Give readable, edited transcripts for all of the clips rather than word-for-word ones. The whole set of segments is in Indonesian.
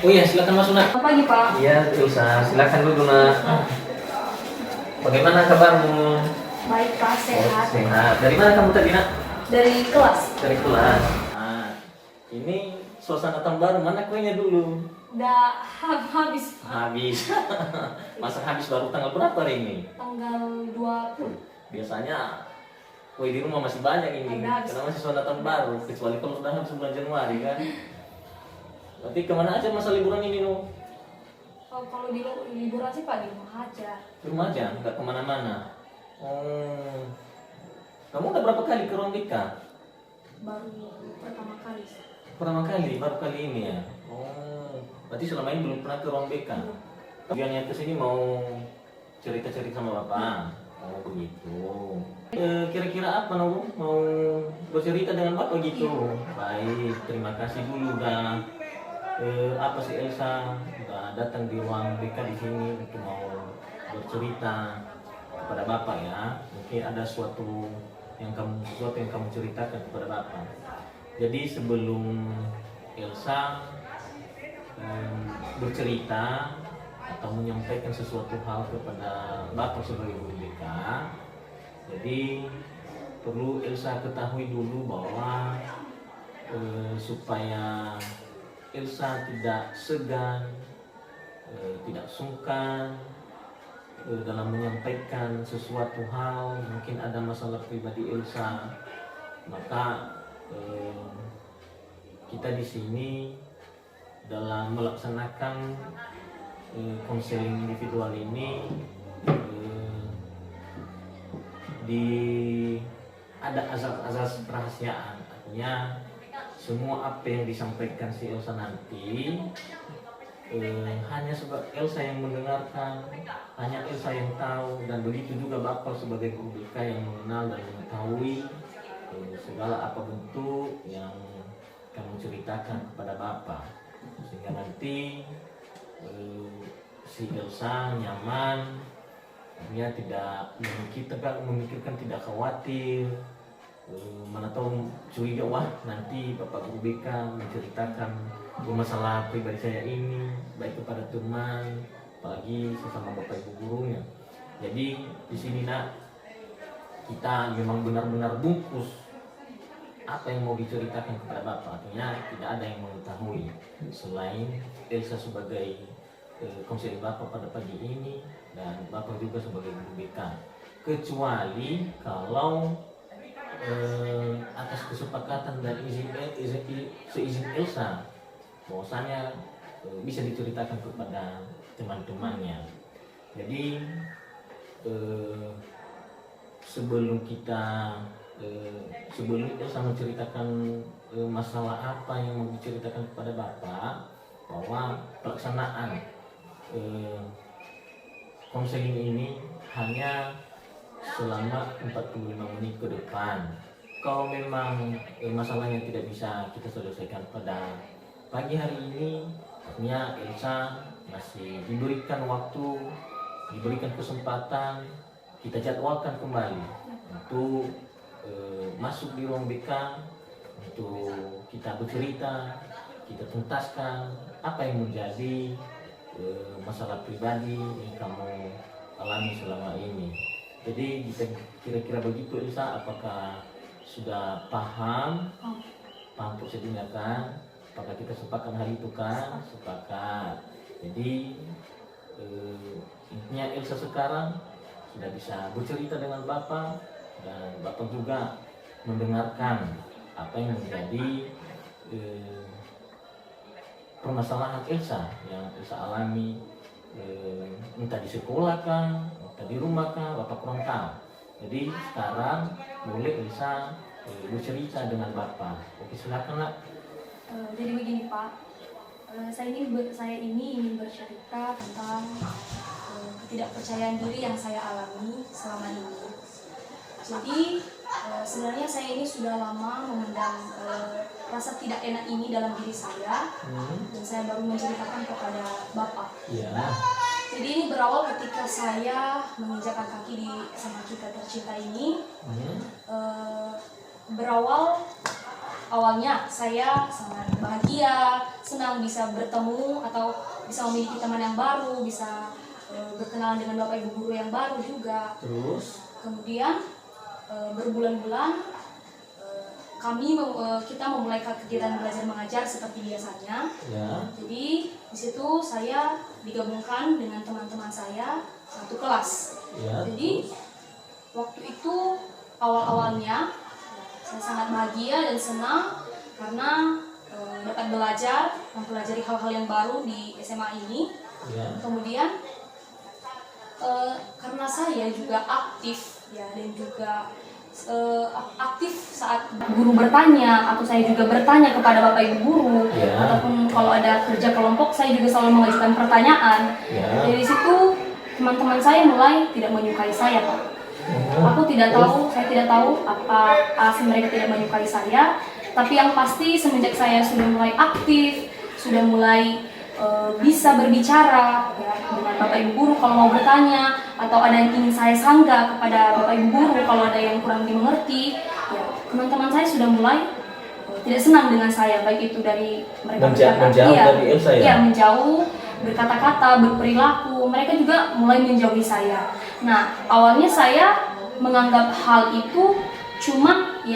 Oh iya, silakan masuk nak. Selamat pagi Pak. Iya, Elsa, silakan dulu nak. Bagaimana kabarmu? Baik Pak, sehat. Sehat. Dari mana kamu tadi nak? Dari kelas. Dari kelas. Nah, ini suasana tahun baru, mana kuenya dulu? Udah habis Pak. Habis. Masa habis baru tanggal berapa hari ini? Tanggal 20. Biasanya kue di rumah masih banyak ini. Udah habis. Karena masih suasana tahun baru, kecuali kalau sudah habis bulan Januari kan. Berarti kemana aja masa liburan ini nu? Kalau di liburan sih Pak di rumah aja. Di rumah aja, nggak kemana-mana. Oh, kamu udah berapa kali ke Rondika? Baru pertama kali. Pertama kali, baru kali ini ya. Oh, berarti selama ini belum pernah ke Rondika. Tujuannya ke sini mau cerita-cerita sama bapak. Oh begitu. Kira-kira apa nu? Mau bercerita dengan bapak gitu? Baik, terima kasih dulu udah apa sih Elsa udah datang di ruang BK di sini untuk mau bercerita kepada bapak ya. Mungkin ada sesuatu yang kamu ceritakan kepada bapak. Jadi sebelum Elsa bercerita atau menyampaikan sesuatu hal kepada bapak sebagai guru BK, jadi perlu Elsa ketahui dulu bahwa supaya Elsa tidak segan, tidak sungkan dalam menyampaikan sesuatu hal, mungkin ada masalah pribadi Elsa, maka kita di sini dalam melaksanakan konseling individual ini ada azas-azas kerahasiaan, artinya semua apa yang disampaikan si Elsa nanti hanya Elsa yang mendengarkan, hanya Elsa yang tahu, dan begitu juga Bapak sebagai guru BK yang mengenal dan mengetahui segala apa bentuk yang kamu ceritakan kepada Bapak, sehingga nanti si Elsa nyaman, dia tidak memikirkan, tidak khawatir, mana tahu curiga, wah nanti Bapak guru BK menceritakan masalah pribadi saya ini baik kepada teman, apalagi sesama Bapak Ibu gurunya. Jadi di sini nak, kita memang benar-benar bungkus apa yang mau diceritakan kepada Bapak, artinya tidak ada yang mengetahui selain Elsa sebagai konseling Bapak pada pagi ini dan Bapak juga sebagai guru BK, kecuali kalau atas kesepakatan dan seizin Elsa bahwasanya bisa diceritakan kepada teman-temannya. Jadi sebelum Elsa menceritakan masalah apa yang mau diceritakan kepada Bapak, bahwa pelaksanaan konseling ini hanya selama 45 menit ke depan. Kalau memang masalahnya tidak bisa kita selesaikan pada pagi hari ini, artinya Elsa masih diberikan waktu, diberikan kesempatan, kita jadwalkan kembali untuk masuk di ruang BK untuk kita bercerita, kita tuntaskan apa yang menjadi masalah pribadi yang kamu alami selama ini. Jadi kira-kira begitu Elsa, apakah sudah paham prosedurnya kan? Apakah kita sepakat hari itu kan? Sepakat. Jadi intinya Elsa sekarang sudah bisa bercerita dengan Bapak, dan Bapak juga mendengarkan apa yang menjadi permasalahan Elsa yang Elsa alami, entah di sekolah kan, entah di rumah kan, Bapak kurang tahu. Jadi sekarang boleh Elsa bercerita dengan Bapak. Oke, silakan nak. Jadi begini Pak, saya ini ingin bercerita tentang ketidakpercayaan diri yang saya alami selama ini. Jadi sebenarnya saya ini sudah lama memendam rasa tidak enak ini dalam diri saya, dan saya baru menceritakan kepada Bapak. Iya. Jadi ini berawal ketika saya menginjakkan kaki di SMA kita tercinta ini. Berawal awalnya saya sangat bahagia, senang bisa bertemu atau bisa memiliki teman yang baru, bisa berkenalan dengan bapak ibu guru yang baru juga. Terus Kemudian berbulan-bulan kita memulai kegiatan belajar mengajar seperti biasanya. ya, Jadi di situ saya digabungkan dengan teman-teman saya satu kelas. ya. Jadi waktu itu awal-awalnya saya sangat bahagia dan senang karena dapat belajar, mempelajari hal-hal yang baru di SMA ini. Ya. Kemudian karena saya juga aktif ya, dan juga aktif saat guru bertanya atau saya juga bertanya kepada bapak ibu guru, Ya. ataupun kalau ada kerja kelompok saya juga selalu mengajukan pertanyaan. Ya. Dari situ teman-teman saya mulai tidak menyukai saya, Pak. Saya tidak tahu apa alasan mereka tidak menyukai saya, tapi yang pasti semenjak saya sudah mulai aktif, sudah mulai bisa berbicara ya, dengan bapak ibu guru kalau mau bertanya, atau ada yang ingin saya sanggah kepada bapak ibu guru kalau ada yang kurang dimengerti, ya teman-teman saya sudah mulai tidak senang dengan saya, baik itu dari mereka Menjauh dari Elsa ya? Iya, menjauh, berkata-kata, berperilaku, mereka juga mulai menjauhi saya. Nah, awalnya saya menganggap hal itu cuman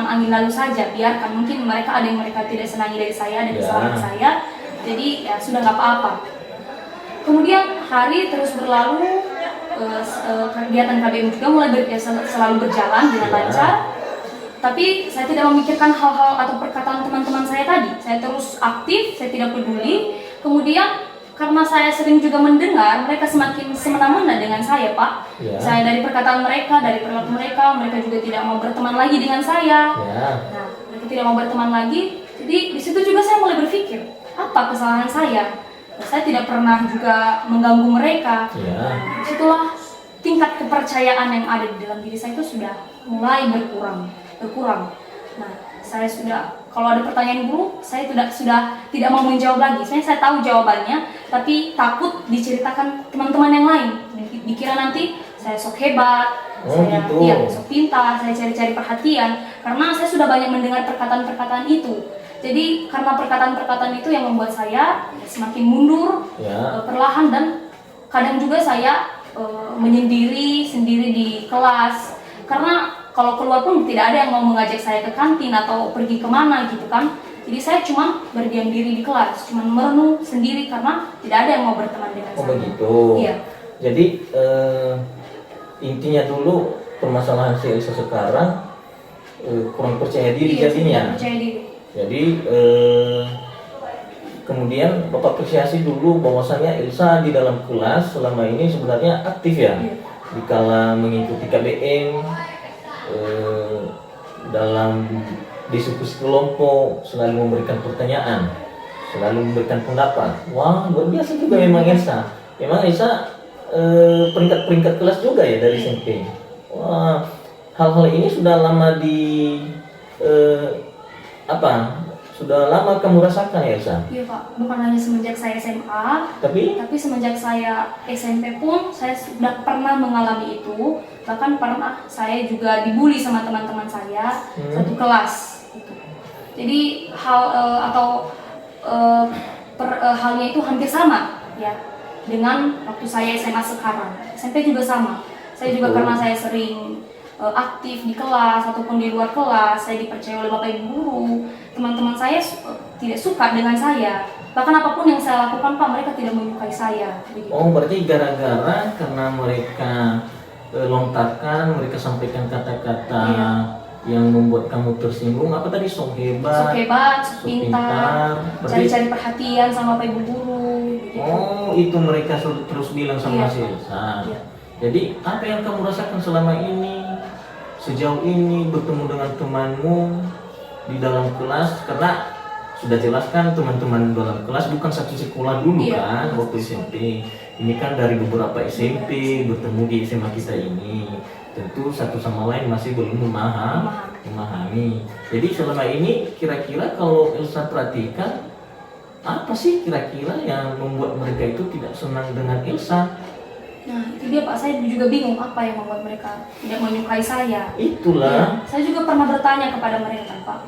angin lalu saja, biarkan, mungkin mereka ada yang mereka tidak senangi dari saya, ada kesalahan saya, jadi ya sudah nggak apa-apa. Kemudian hari terus berlalu, kegiatan KBM juga mulai selalu berjalan dengan lancar. Tapi saya tidak memikirkan hal-hal atau perkataan teman-teman saya tadi. Saya terus aktif, saya tidak peduli. Kemudian karena saya sering juga mendengar, mereka semakin semena-mena dengan saya, Pak. Ya. Saya dari perkataan mereka, dari perilaku mereka juga tidak mau berteman lagi dengan saya. Ya. Nah, mereka tidak mau berteman lagi. Jadi di situ juga saya mulai berpikir, apa kesalahan saya? Saya tidak pernah juga mengganggu mereka. Ya. Disitulah tingkat kepercayaan yang ada di dalam diri saya itu sudah mulai berkurang. Nah, saya sudah, kalau ada pertanyaan guru, saya sudah tidak mau menjawab lagi. Saya tahu jawabannya, tapi takut diceritakan teman-teman yang lain. Dikira nanti saya sok hebat, saya sok pintar, saya cari-cari perhatian. Karena saya sudah banyak mendengar perkataan-perkataan itu. Jadi karena perkataan-perkataan itu yang membuat saya semakin mundur, perlahan, dan kadang juga saya menyendiri di kelas. Karena kalau keluar pun tidak ada yang mau mengajak saya ke kantin atau pergi kemana gitu kan. Jadi saya cuma berdiam diri di kelas, cuma merenung sendiri karena tidak ada yang mau berteman dengan saya. Oh begitu. Iya. Jadi intinya dulu permasalahan si Elsa sekarang kurang percaya diri jadinya. Percaya diri. Jadi kemudian Bapak apresiasi dulu bahwasannya Elsa di dalam kelas selama ini sebenarnya aktif ya. Iya. Dikala mengikuti KBM, dalam diskusi kelompok selalu memberikan pertanyaan, selalu memberikan pendapat. Wah, luar biasa juga memang Elsa. Memang Elsa peringkat kelas juga ya dari SMP. Wah, hal-hal ini sudah lama sudah lama kamu rasakan ya Elsa? Iya Pak, bukan hanya semenjak saya SMA, tapi semenjak saya SMP pun saya sudah pernah mengalami itu. Bahkan pernah saya juga dibully sama teman-teman saya satu kelas. Gitu. Jadi halnya itu hampir sama ya dengan waktu saya SMA sekarang. SMP juga sama. Saya juga karena saya sering aktif di kelas ataupun di luar kelas, saya dipercaya oleh bapak ibu guru, teman-teman saya tidak suka dengan saya, bahkan apapun yang saya lakukan Pak, mereka tidak menyukai saya begitu. Oh, berarti gara-gara karena mereka lontarkan, mereka sampaikan kata-kata yang membuat kamu tersinggung, apa tadi, sok hebat, sok pintar, cari-cari perhatian sama bapak ibu guru begitu. Oh, itu mereka terus bilang sama si Elsa. Jadi apa yang kamu rasakan selama ini, sejauh ini bertemu dengan temanmu di dalam kelas? Karena sudah jelaskan teman-teman dalam kelas bukan satu sekolah dulu kan waktu SMP. Ini kan dari beberapa SMP bertemu di SMA kita ini. Tentu satu sama lain masih belum memahami. Jadi selama ini kira-kira kalau Elsa perhatikan, apa sih kira-kira yang membuat mereka itu tidak senang dengan Elsa? Nah itu dia Pak, saya juga bingung apa yang membuat mereka tidak menyukai saya. Itulah. Saya juga pernah bertanya kepada mereka Pak,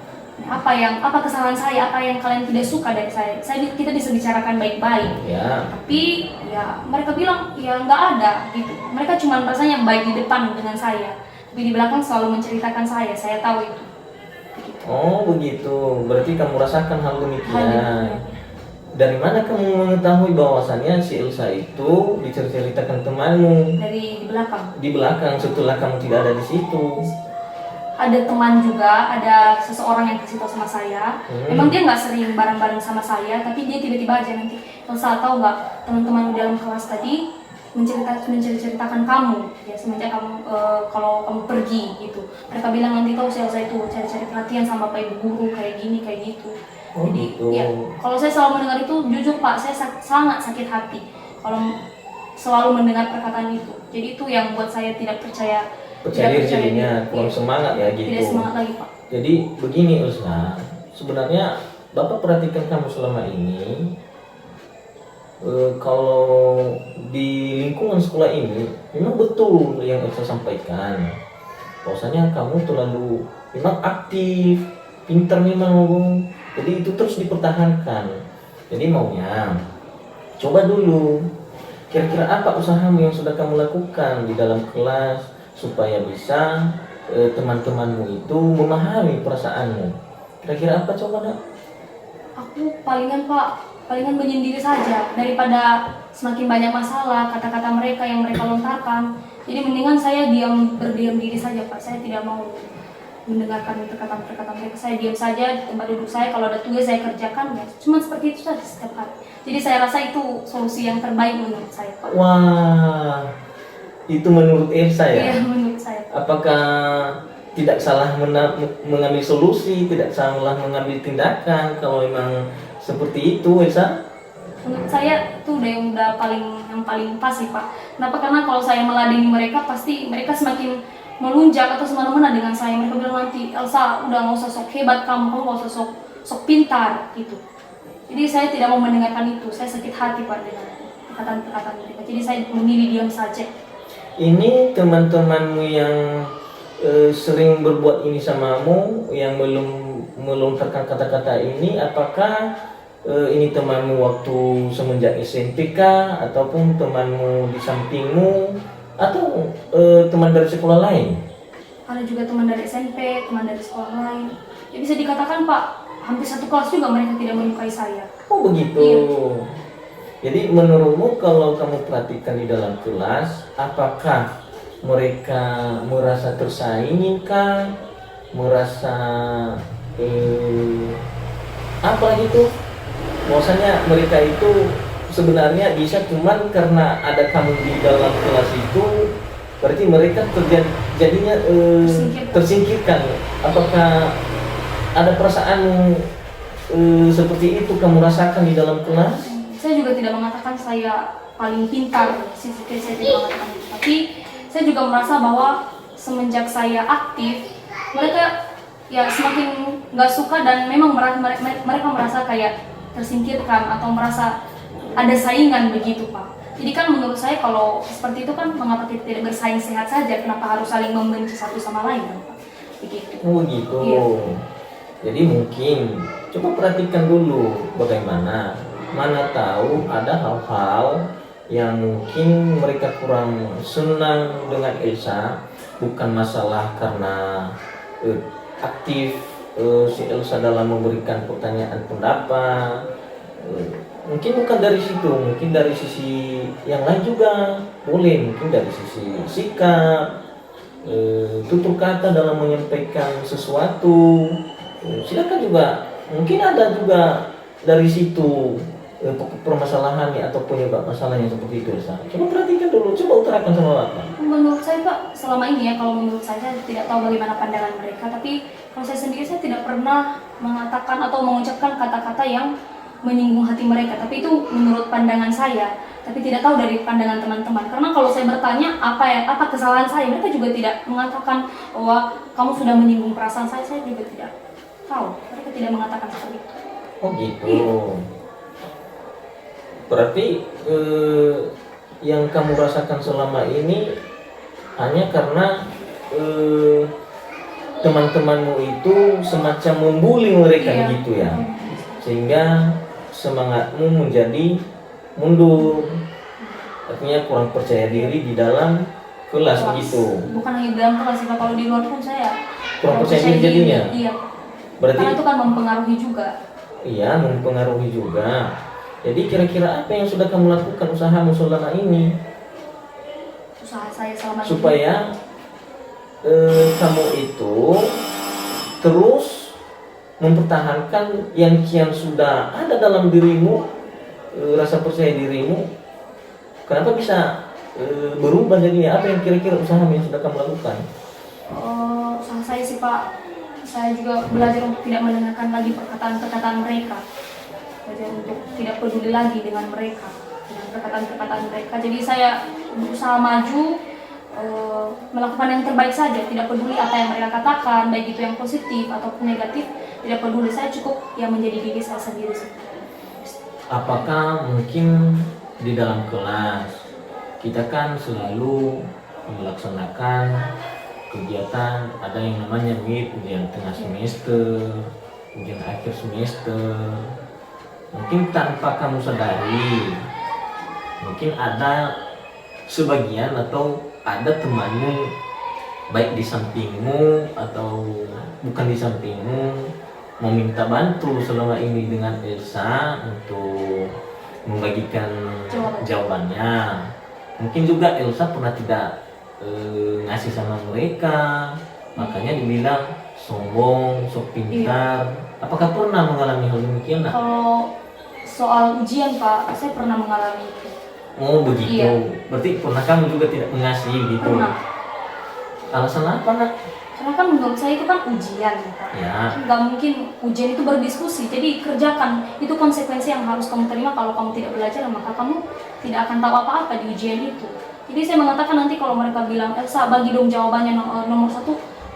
apa kesalahan saya, apa yang kalian tidak suka dari saya. Kita bisa bicarakan baik-baik. Ya. Tapi ya mereka bilang ya nggak ada gitu. Mereka cuma rasanya baik di depan dengan saya, tapi di belakang selalu menceritakan saya tahu itu. Begitu. Oh begitu, berarti kamu rasakan hal demikian. Ya. Dari mana kamu mengetahui bahwasannya si Elsa itu diceritakan temanmu? Dari di belakang. Di belakang, setelah kamu tidak ada di situ. Ada teman juga, ada seseorang yang kasih tahu sama saya. Memang dia nggak sering bareng-bareng sama saya, tapi dia tiba-tiba aja nanti, Elsa tahu nggak, teman-teman di dalam kelas tadi menceritakan kamu ya, semenjak kamu kalau kamu pergi gitu. Mereka bilang nanti tahu si Elsa itu cari-cari perhatian sama Pak Ibu guru kayak gini kayak gitu. Oh, jadi gitu. ya kalau saya selalu mendengar itu, jujur Pak, saya sangat sakit hati kalau selalu mendengar perkataan itu. Jadi itu yang buat saya tidak percaya jadinya kurang semangat ya gitu. Tidak semangat lagi Pak. Jadi begini Elsa, sebenarnya Bapak perhatikan kamu selama ini, kalau di lingkungan sekolah ini memang betul yang Elsa sampaikan, bahwasanya kamu terlalu memang aktif, pintar memang, jadi itu terus dipertahankan. Jadi maunya coba dulu, kira-kira apa usahamu yang sudah kamu lakukan di dalam kelas supaya bisa teman-temanmu itu memahami perasaanmu. Kira-kira apa coba nak? Aku palingan menyendiri saja daripada semakin banyak masalah kata-kata mereka yang mereka lontarkan. Jadi mendingan saya berdiam diri saja Pak. Saya tidak mau mendengarkan perkataan mereka. Saya diam saja di tempat duduk saya. Kalau ada tugas saya kerjakan ya. Cuma seperti itu saja setiap hari. Jadi saya rasa itu solusi yang terbaik menurut saya Pak. Wah, itu menurut Elsa ya? Iya, menurut saya. Apakah tidak salah mengambil solusi, tidak salah mengambil tindakan kalau memang seperti itu, Elsa? Menurut saya itu udah yang paling pas sih Pak. Kenapa? Karena kalau saya meladeni mereka, pasti mereka semakin melunjak atau semena-mena dengan saya. Mereka bilang nanti, Elsa udah nggak usah sok hebat kamu nggak usah sok pintar gitu. Jadi saya tidak mau mendengarkan itu. Saya sakit hati Pak dengan perkataan mereka. Jadi saya memilih diam saja. Ini teman-temanmu yang sering berbuat ini samamu, yang belum melontarkan kata-kata ini, apakah ini temanmu waktu semenjak SMP kah, ataupun temanmu di sampingmu, atau teman dari sekolah lain? Ada juga teman dari SMP, teman dari sekolah lain. Ya bisa dikatakan Pak, hampir satu kelas juga mereka tidak menyukai saya. Oh begitu. Iya. Jadi menurutmu kalau kamu perhatikan di dalam kelas, apakah mereka merasa tersaingi kah? Merasa apa gitu? Bahwasanya mereka itu sebenarnya bisa cuman karena ada kamu di dalam kelas itu, berarti mereka jadinya tersingkirkan. Apakah ada perasaan seperti itu kamu rasakan di dalam kelas? Saya juga tidak mengatakan saya paling pintar, saya tidak mengatakan itu. Tapi saya juga merasa bahwa semenjak saya aktif, mereka ya semakin nggak suka dan memang mereka merasa kayak tersingkirkan atau merasa ada saingan begitu Pak. Jadi kan menurut saya kalau seperti itu kan mengapa kita tidak bersaing sehat saja, kenapa harus saling membenci satu sama lain Pak? Begitu. Oh gitu. Iya. Jadi mungkin coba perhatikan dulu bagaimana. Mana tahu ada hal-hal yang mungkin mereka kurang senang dengan Elsa, bukan masalah karena aktif si Elsa dalam memberikan pertanyaan pendapat, mungkin bukan dari situ, mungkin dari sisi yang lain juga boleh, mungkin dari sisi sikap, tutur kata dalam menyampaikan sesuatu, silakan juga, mungkin ada juga dari situ permasalahannya atau penyebab masalahnya seperti itu. Coba perhatikan dulu, coba utarakan sama Bapak. Menurut saya Pak, selama ini ya, kalau menurut saya tidak tahu bagaimana pandangan mereka, tapi kalau saya sendiri saya tidak pernah mengatakan atau mengucapkan kata-kata yang menyinggung hati mereka, tapi itu menurut pandangan saya, tapi tidak tahu dari pandangan teman-teman. Karena kalau saya bertanya apa kesalahan saya, mereka juga tidak mengatakan bahwa kamu sudah menyinggung perasaan saya juga tidak tahu. Mereka tidak mengatakan seperti itu. Oh gitu. Iya. Berarti yang kamu rasakan selama ini hanya karena teman-temanmu itu semacam membuli mereka Iya. gitu ya, sehingga semangatmu menjadi mundur, artinya kurang percaya diri di dalam kelas gitu, Bukan hanya di dalam kelas sih Pak, kalau di luar pun saya kurang percaya diri jadinya. Iya. Berarti Karena itu kan mempengaruhi juga iya, mempengaruhi juga. Jadi kira-kira apa yang sudah kamu lakukan usahamu selama ini usaha saya selama ini. supaya kamu itu terus mempertahankan yang kian sudah ada dalam dirimu, rasa percaya dirimu? Kenapa bisa berubah jadinya? Apa yang kira-kira usaha yang sudah kamu lakukan? Usaha saya sih Pak, saya juga belajar untuk tidak mendengarkan lagi perkataan-perkataan mereka, belajar untuk tidak peduli lagi dengan mereka, dengan perkataan-perkataan mereka. Jadi saya berusaha maju, melakukan yang terbaik saja, tidak peduli apa yang mereka katakan, baik itu yang positif ataupun negatif, tidak peduli. Saya cukup yang menjadi diri saya sendiri sih. Apakah mungkin di dalam kelas kita kan selalu melaksanakan kegiatan, ada yang namanya MIP, ujian tengah semester, ujian akhir semester. Mungkin tanpa kamu sadari, mungkin ada sebagian atau ada temanmu baik di sampingmu atau bukan di sampingmu meminta bantu selama ini dengan Elsa untuk membagikan jawabannya. Mungkin juga Elsa pernah tidak ngasih sama mereka, makanya dibilang sombong, sok pintar. Apakah pernah mengalami hal demikian? Kalau soal ujian Pak, saya pernah mengalami itu. Oh begitu. Iya. Berarti pernah kamu juga tidak mengasihi gitu? Pernah. Alasan apa nak? Karena kan menurut saya itu kan ujian ya Pak. Ya. Nggak mungkin ujian itu berdiskusi, jadi kerjakan. Itu konsekuensi yang harus kamu terima. Kalau kamu tidak belajar, maka kamu tidak akan tahu apa-apa di ujian itu. Jadi saya mengatakan nanti kalau mereka bilang, Elsa bagi dong jawabannya nomor 1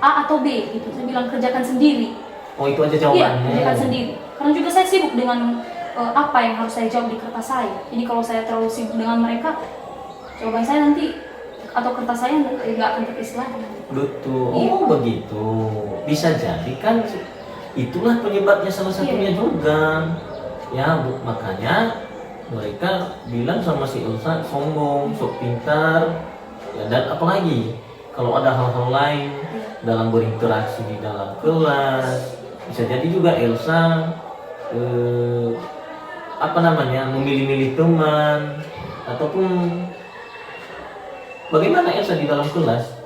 A atau B gitu. Saya bilang kerjakan sendiri. Oh itu aja Iya, jawabannya. kerjakan sendiri. Karena juga saya sibuk dengan apa yang harus saya jawab di kertas saya. Jadi kalau saya terlalu sibuk dengan mereka, jawaban saya nanti atau kertas saya nggak akan terisi lagi. Betul. Iya. Oh begitu. Bisa jadi kan itulah penyebabnya salah satunya juga. Ya makanya mereka bilang sama si Elsa sombong, sok pintar. Ya, dan apalagi kalau ada hal-hal lain dalam berinteraksi di dalam kelas, bisa jadi juga Elsa memilih-milih teman ataupun bagaimana Elsa di dalam kelas?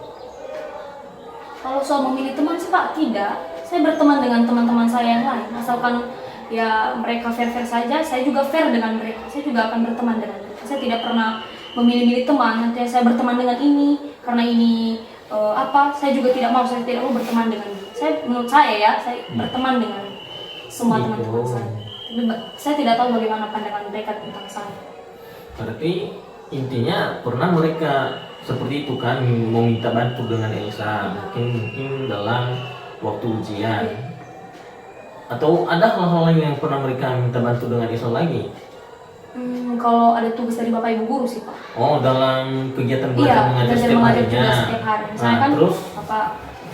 Kalau soal memilih teman sih Pak, tidak. Saya berteman dengan teman-teman saya yang lain. Asalkan ya mereka fair-fair saja, saya juga fair dengan mereka. Saya juga akan berteman dengan mereka. Saya tidak pernah memilih-milih teman. Nanti saya berteman dengan ini karena ini saya juga tidak mau. Saya tidak mau berteman dengan dia. Menurut saya ya, saya berteman dengan semua teman-teman saya. Tapi saya tidak tahu bagaimana pandangan mereka tentang saya. Berarti intinya pernah mereka seperti itu kan, meminta bantu dengan Elsa, mungkin dalam waktu ujian. Atau ada hal-hal lain yang pernah mereka minta bantu dengan Elsa lagi? Kalau ada tugas dari Bapak Ibu Guru sih Pak. Oh, dalam kegiatan belajar mengajar setiap harinya. Setiap hari. Misalnya kan terus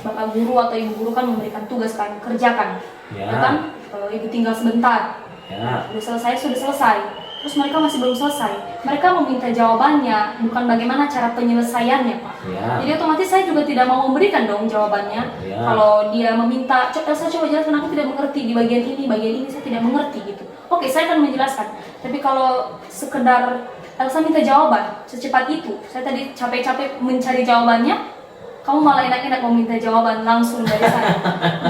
Bapak Guru atau Ibu Guru kan memberikan tugas kan, kerjakan. Ya. Ya kan, Ibu tinggal sebentar. Ya. Sudah selesai. Terus mereka masih belum selesai. Mereka meminta jawabannya, bukan bagaimana cara penyelesaiannya Pak. Ya. Jadi otomatis saya juga tidak mau memberikan dong jawabannya. Ya. Kalau dia meminta, Elsa coba jelaskan, aku tidak mengerti di bagian ini saya tidak mengerti gitu. Oke, saya akan menjelaskan. Tapi kalau sekedar Elsa minta jawaban secepat itu, saya tadi capek-capek mencari jawabannya, kamu malah enak-enak mau minta jawaban langsung dari saya.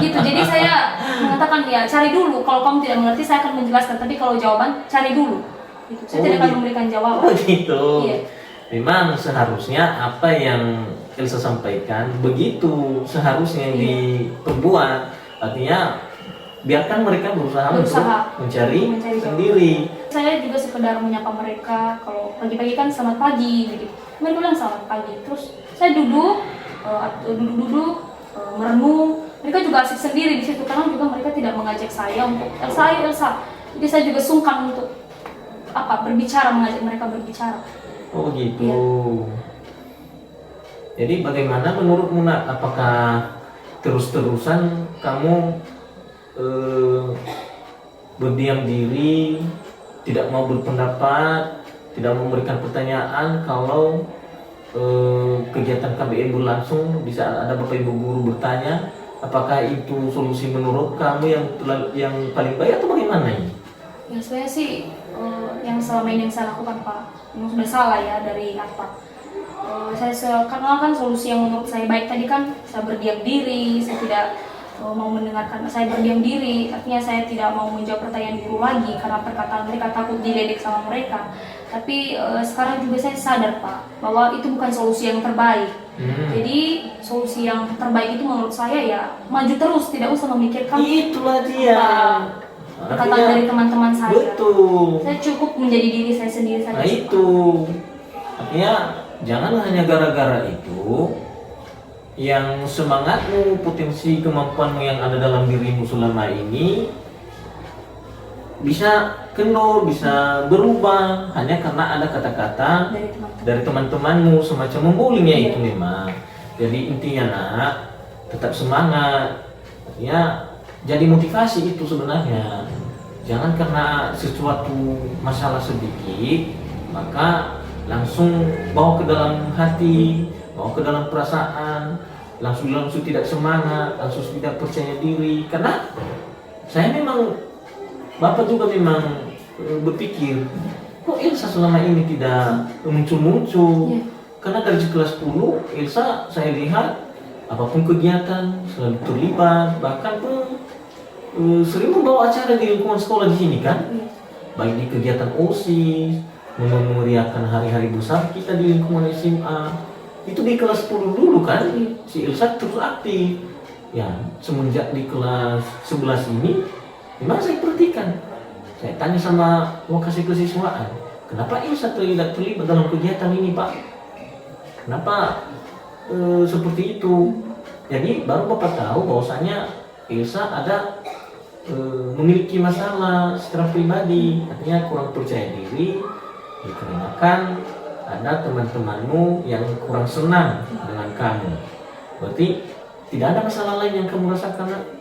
Gitu. Jadi saya mengatakan ya cari dulu. Kalau kamu tidak mengerti saya akan menjelaskan. Tapi kalau jawaban cari dulu. Gitu. Saya tidak akan memberikan jawaban. Oh gitu. Iya. Memang seharusnya apa yang Elsa sampaikan begitu seharusnya diperbuat. Artinya biarkan mereka berusaha untuk mencari sendiri. Saya juga sekedar menyapa mereka. Kalau pagi-pagi kan selamat pagi gitu. Mereka bilang selamat pagi. Terus saya duduk merenung. Mereka juga asik sendiri di situ karena juga mereka tidak mengajak saya untuk Elsa. Jadi saya juga sungkan untuk mengajak mereka berbicara. Oh gitu. Iya. Jadi bagaimana menurutmu nak? Apakah terus-terusan kamu berdiam diri, tidak mau berpendapat, tidak mau memberikan pertanyaan kalau kegiatan KBM berlangsung, di saat ada Bapak Ibu guru bertanya, apakah itu solusi menurut kamu yang paling baik atau bagaimana ini? Ya sebenarnya sih yang selama ini yang saya lakukan Pak, memang sudah salah ya dari apa? Karena kan solusi yang menurut saya baik tadi kan saya berdiam diri, saya tidak mau mendengarkan, saya berdiam diri, artinya saya tidak mau menjawab pertanyaan guru lagi karena perkataan mereka, takut diledek sama mereka. Tapi sekarang juga saya sadar Pak bahwa itu bukan solusi yang terbaik. Jadi solusi yang terbaik itu menurut saya ya maju terus, tidak usah memikirkan itulah dia perkataan dari teman-teman saya. Betul. Saya cukup menjadi diri saya sendiri saja. Nah itu artinya jangan hanya gara-gara itu yang semangatmu, potensi kemampuanmu yang ada dalam dirimu selama ini bisa kendor, bisa berubah hanya karena ada kata-kata dari teman-temanmu semacam membullyingnya itu memang. Jadi intinya nak, tetap semangat ya, jadi motivasi itu sebenarnya. Jangan karena sesuatu masalah sedikit maka langsung bawa ke dalam hati, bawa ke dalam perasaan, langsung tidak semangat, langsung tidak percaya diri. Karena saya memang, Bapak juga memang berpikir, kok Ilsa selama ini tidak muncul-muncul? Karena dari kelas 10 Ilsa saya lihat apapun kegiatan selalu terlibat, bahkan pun sering membawa acara di lingkungan sekolah di sini kan, baik di kegiatan OSIS, memeriahkan hari-hari besar kita di lingkungan SMA. Itu di kelas 10 dulu kan, si Ilsa terus aktif. Ya, semenjak di kelas 11 ini, memang saya perhatikan. Saya tanya sama lokasi kesiswaan, kenapa Ilsa tidak terlibat dalam kegiatan ini Pak? Kenapa seperti itu? Jadi baru Bapak tahu bahwasanya Ilsa ada memiliki masalah secara pribadi, artinya kurang percaya diri, dikarenakan ada teman-temanmu yang kurang senang dengan kamu. Berarti tidak ada masalah lain yang kamu rasakan?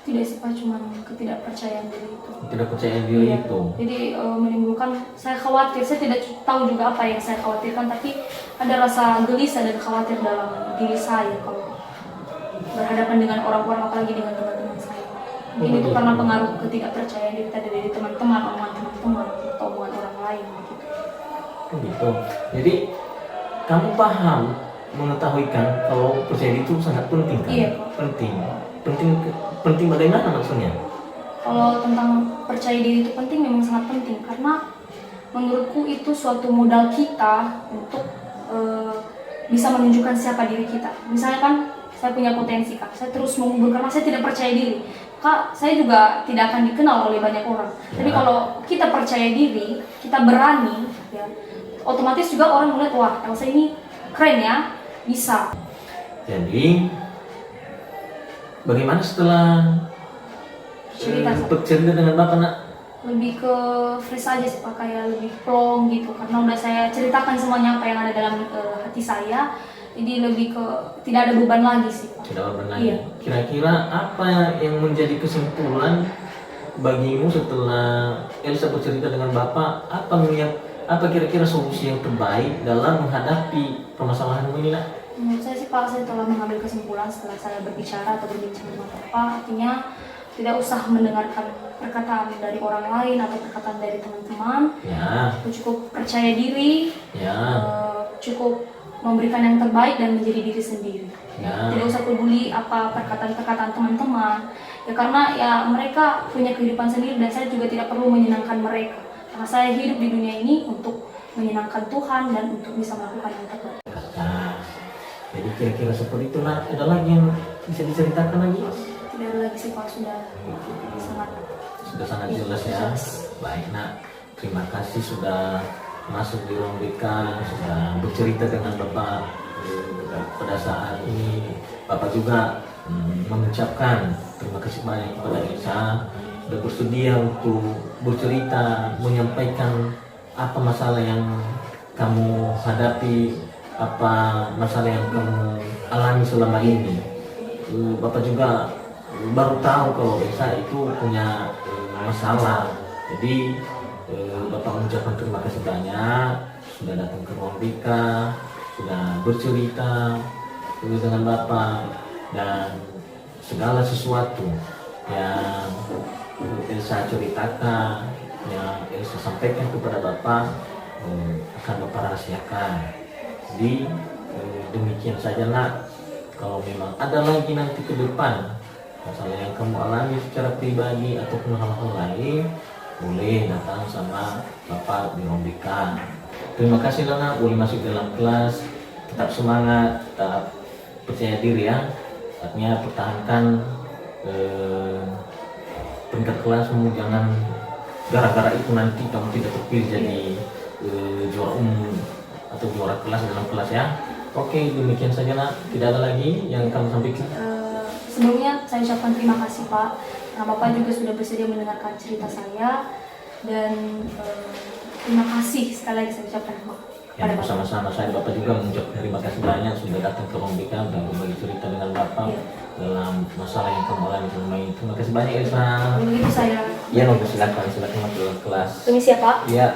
Tidak sih Pak, cuma ketidakpercayaan diri itu. Ketidakpercayaan diri itu. Jadi menimbulkan, saya khawatir, saya tidak tahu juga apa yang saya khawatirkan, tapi ada rasa gelisah dan khawatir dalam diri saya kalau berhadapan dengan orang-orang, apalagi dengan teman-teman saya. Mungkin itu karena pengaruh ketidakpercayaan diri tadi dari teman-teman, omongan teman-teman, atau omongan orang lain gitu. Jadi kamu paham, mengetahui kan kalau percaya diri itu sangat penting kan? Iya, penting bagaimana maksudnya? Kalau tentang percaya diri itu penting, memang sangat penting karena menurutku itu suatu modal kita untuk bisa menunjukkan siapa diri kita. Misalnya kan saya punya potensi Kak, saya terus mengubur karena saya tidak percaya diri. Kak, saya juga tidak akan dikenal oleh banyak orang. Tapi kalau kita percaya diri, kita berani, ya, otomatis juga orang melihat, wah Elsa ini keren ya, bisa. Jadi bagaimana setelah bercerita dengan Bapak nak? Lebih ke fresh aja sih Pak, kayak lebih plong gitu, karena udah saya ceritakan semuanya apa yang ada dalam hati saya. Jadi lebih ke tidak ada beban lagi sih Pak. Tidak ada beban lagi. Iya. Kira-kira apa yang menjadi kesimpulan bagimu setelah Elsa bercerita dengan Bapak? Apa kira-kira solusi yang terbaik dalam menghadapi permasalahanmu ini nak? Menurut saya sih Pak, saya telah mengambil kesimpulan setelah saya berbicara atau berbincang dengan Bapak. Artinya tidak usah mendengarkan perkataan dari orang lain atau perkataan dari teman-teman. Ya. Cukup percaya diri. Ya. Cukup memberikan yang terbaik dan menjadi diri sendiri. Ya. Tidak usah peduli apa perkataan-perkataan teman-teman. Ya karena ya mereka punya kehidupan sendiri dan saya juga tidak perlu menyenangkan mereka. Karena saya hidup di dunia ini untuk menyenangkan Tuhan dan untuk bisa melakukan yang terbaik. Nah, jadi kira-kira seperti itu nak. Ada lagi yang bisa diceritakan lagi? Tidak ada lagi sih Pak, sudah sangat jelas ya. Baik nak, terima kasih sudah masuk di ruang BK, sudah bercerita dengan Bapak pada saat ini. Bapak juga mengucapkan terima kasih banyak kepada Elsa sudah bersedia untuk bercerita, menyampaikan apa masalah yang kamu hadapi, apa masalah yang kamu alami selama ini. Bapak juga baru tahu kalau Elsa itu punya masalah. Jadi Bapak mengucapkan terima kasih banyak sudah datang ke ruang BK, sudah bercerita dengan Bapak, dan segala sesuatu yang Elsa ceritakan, yang Elsa sampaikan kepada Bapak akan Bapak rahasiakan. Jadi demikian saja nak. Kalau memang ada lagi nanti ke depan masalah yang kamu alami secara pribadi ataupun hal-hal lain, boleh datang sama Bapak di ruang BK. Terima kasih Lana, boleh masuk dalam kelas. Tetap semangat, tetap percaya diri ya. Artinya pertahankan peringkat kelasmu. Jangan gara-gara itu nanti kamu tidak terpilih jadi juara umum atau juara kelas dalam kelas ya. Oke, demikian saja nak. Tidak ada lagi yang kamu sampaikan? Sebelumnya saya ucapkan terima kasih Pak. Nah, Bapak juga sudah bersedia mendengarkan cerita saya, dan terima kasih sekali lagi saya ucapkan Ya, bersama-sama saya Bapak juga mengucapkan terima kasih banyak sudah datang ke ruang BK dan berbagi cerita dengan Bapak dalam masalah yang kamu alami selama ini. Terima kasih banyak Elsa. Begitu saya. Ya, silakan masuk dalam kelas. Permisi ya Pak. Ya.